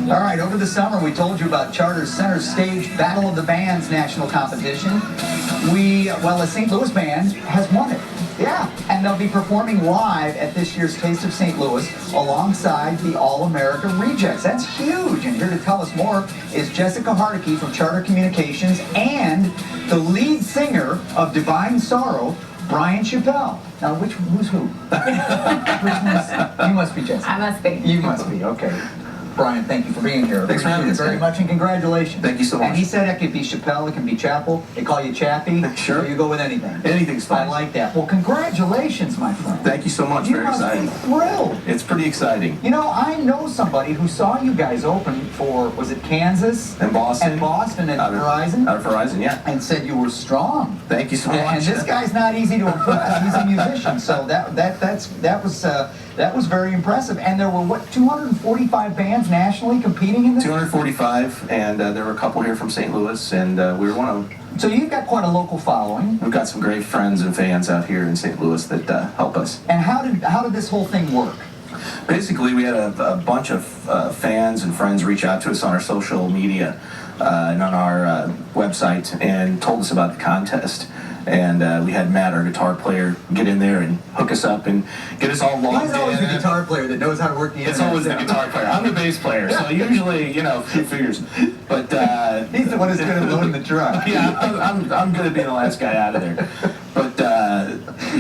All right, over the summer, we told you about Charter's Center Stage Battle of the Bands national competition. Well, a St. Louis band has won it. Yeah, and they'll be performing live at this year's Taste of St. Louis alongside the All-America Rejects. That's huge, and here to tell us more is Jessica Hardecke from Charter Communications and the lead singer of Divine Sorrow, Bryan Chappell. Now, who's who? You must be Jessica. I must be. You must be, okay. Bryan, thank you for being here. Thanks for having us. Very much, and congratulations. Thank you so much. And he said it could be Chappell, it can be Chappell. They call you Chappie. Sure. So you go with anything. Anything's fine. I like that. Well, congratulations, my friend. Thank you so much. You Very must exciting. be thrilled. It's pretty exciting. You know, I know somebody who saw you guys open for, was it Kansas? And Boston. And Boston at Out of Verizon? Out of Verizon, yeah. And said you were strong. Thank you so much. And this guy's not easy to impress. He's a musician, so that was very impressive. And there were, what, 245 bands nationally competing in this? 245, and there were a couple here from St. Louis, and we were one of them. So you've got quite a local following. We've got some great friends and fans out here in St. Louis that help us. And how did this whole thing work? Basically, we had a bunch of fans and friends reach out to us on our social media and on our website and told us about the contest. And we had Matt, our guitar player, get in there and hook us up and get us all logged in. He's always the guitar player that knows how to work the internet. It's always the guitar player. I'm the bass player, so usually, you know, few figures. But he's the one who's good at loading the truck. Yeah, I'm good at being the last guy out of there. But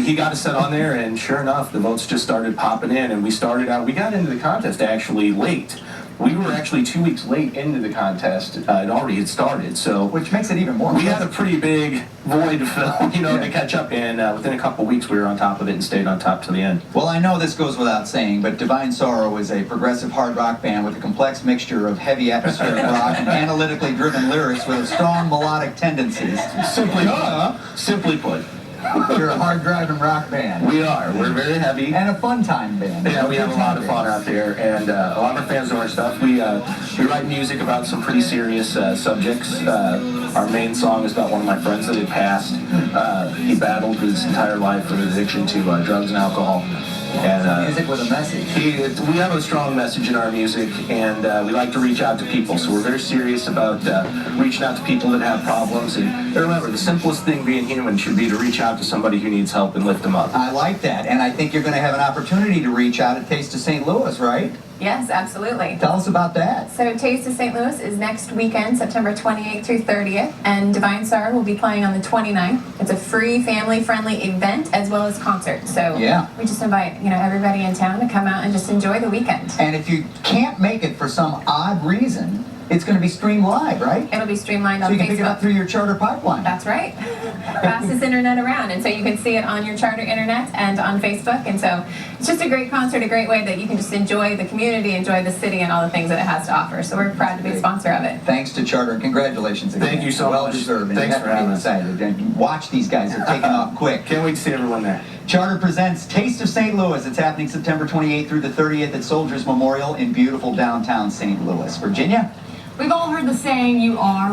he got us set on there, and sure enough, the votes just started popping in, and we got into the contest actually late. We were actually 2 weeks late into the contest. It already had started, so which makes it even more. We had a pretty big void to fill, you know, to catch up in. Within a couple weeks, we were on top of it and stayed on top till the end. Well, I know this goes without saying, but Divine Sorrow is a progressive hard rock band with a complex mixture of heavy atmospheric rock and analytically driven lyrics with strong melodic tendencies. Simply put. You're a hard-driving rock band. We are. We're very heavy. And a fun-time band. Yeah, we have a lot of fun out there, and a lot of our fans know our stuff. We write music about some pretty serious subjects. Our main song is about one of my friends that had passed. He battled his entire life with addiction to drugs and alcohol. And music with a message. We have a strong message in our music, and we like to reach out to people. So we're very serious about reaching out to people that have problems. And remember, the simplest thing being human should be to reach out to somebody who needs help and lift them up. I like that, and I think you're going to have an opportunity to reach out at Taste of St. Louis, right? Yes, absolutely. Tell us about that. So Taste of St. Louis is next weekend, September 28th through 30th, and Divine Sorrow will be playing on the 29th. It's a free, family-friendly event as well as concert. So yeah, we just invite everybody in town to come out and just enjoy the weekend. And if you can't make it for some odd reason, it's going to be streamed live, right? It'll be streamed live on Facebook. So you can pick it up through your Charter pipeline. That's right. Fastest internet around. And so you can see it on your Charter internet and on Facebook. And so it's just a great concert, a great way that you can just enjoy the community, enjoy the city, and all the things that it has to offer. So we're proud to be a sponsor of it. Thanks to Charter, and congratulations again. Thank you so much. Well deserved. Thanks for having us. And watch these guys. They're taking off quick. Can't wait to see everyone there. Charter presents Taste of St. Louis. It's happening September 28th through the 30th at Soldiers Memorial in beautiful downtown St. Louis. Virginia? We've all heard the saying, you are